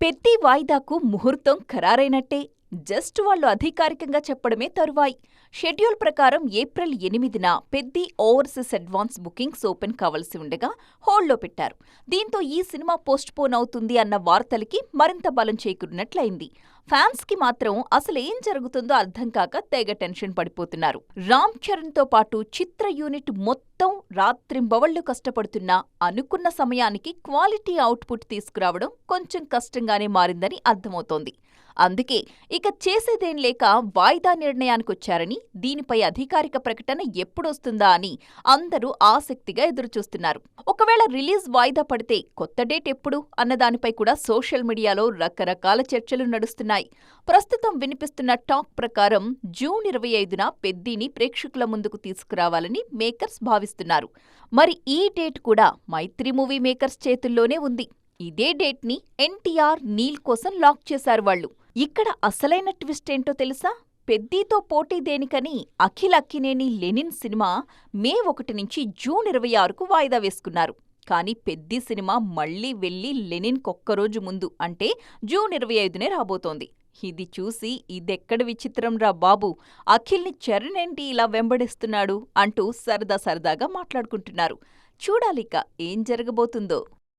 పెద్ది వాయిదాకు ముహూర్తం ఖరారైనట్టే. జస్ట్ వాళ్ళు అధికారికంగా చెప్పడమే తరువాయి. షెడ్యూల్ ప్రకారం ఏప్రిల్ 8న Peddi overseas advance bookings open కావలసి ఉండగా హోల్డ్లో పెట్టారు. దీంతో ఈ సినిమా పోస్ట్ పోన్ అవుతుంది అన్న వార్తలకి మరింత బలం చేకూరినట్లయింది. ఫ్యాన్స్ కి మాత్రం అసలేం జరుగుతుందో అర్థం కాక తెగ టెన్షన్ పడిపోతున్నారు. రామ్ చరణ్తో పాటు చిత్ర యూనిట్ మొత్తం రాత్రింబవళ్లు కష్టపడుతున్నా అనుకున్న సమయానికి క్వాలిటీ అవుట్పుట్ తీసుకురావడం కొంచెం కష్టంగానే మారిందని అర్థమవుతోంది. అందుకే ఇక చేసేదేం లేక వాయిదా నిర్ణయానికొచ్చారని, దీనిపై అధికారిక ప్రకటన ఎప్పుడొస్తుందా అని అందరూ ఆసక్తిగా ఎదురుచూస్తున్నారు. ఒకవేళ రిలీజ్ వాయిదా పడితే కొత్త డేట్ ఎప్పుడు అన్నదానిపై కూడా సోషల్ మీడియాలో రకరకాల చర్చలు నడుస్తున్నాయి. ప్రస్తుతం వినిపిస్తున్న టాక్ ప్రకారం జూన్ 25న పెద్దిని ప్రేక్షకుల ముందుకు తీసుకురావాలని మేకర్స్ భావిస్తున్నారు. మరి ఈ డేట్ కూడా మైత్రి మూవీ మేకర్స్ చేతుల్లోనే ఉంది. ఇదే డేట్ని ఎన్టీఆర్, నీల్ కోసం లాక్ చేశారు వాళ్ళు. ఇక్కడ అసలైన ట్విస్ట్ ఏంటో తెలుసా? పెద్దీతో పోటీ దేనికని అఖిల్ అక్కినేని లెనిన్ సినిమా మే 1 నుంచి జూన్ 26కు వాయిదా వేసుకున్నారు. కానీ పెద్ది సినిమా మళ్లీ వెళ్లి లెనిన్ కొక్కరోజు ముందు అంటే జూన్ 25నే రాబోతోంది. ఇది చూసి ఇదెక్కడ విచిత్రం రా బాబు, అఖిల్ని చరణ్ ఏంటి ఇలా వెంబడిస్తున్నాడు అంటూ సరదాగా మాట్లాడుకుంటున్నారు. చూడాలిక ఏం జరగబోతుందో.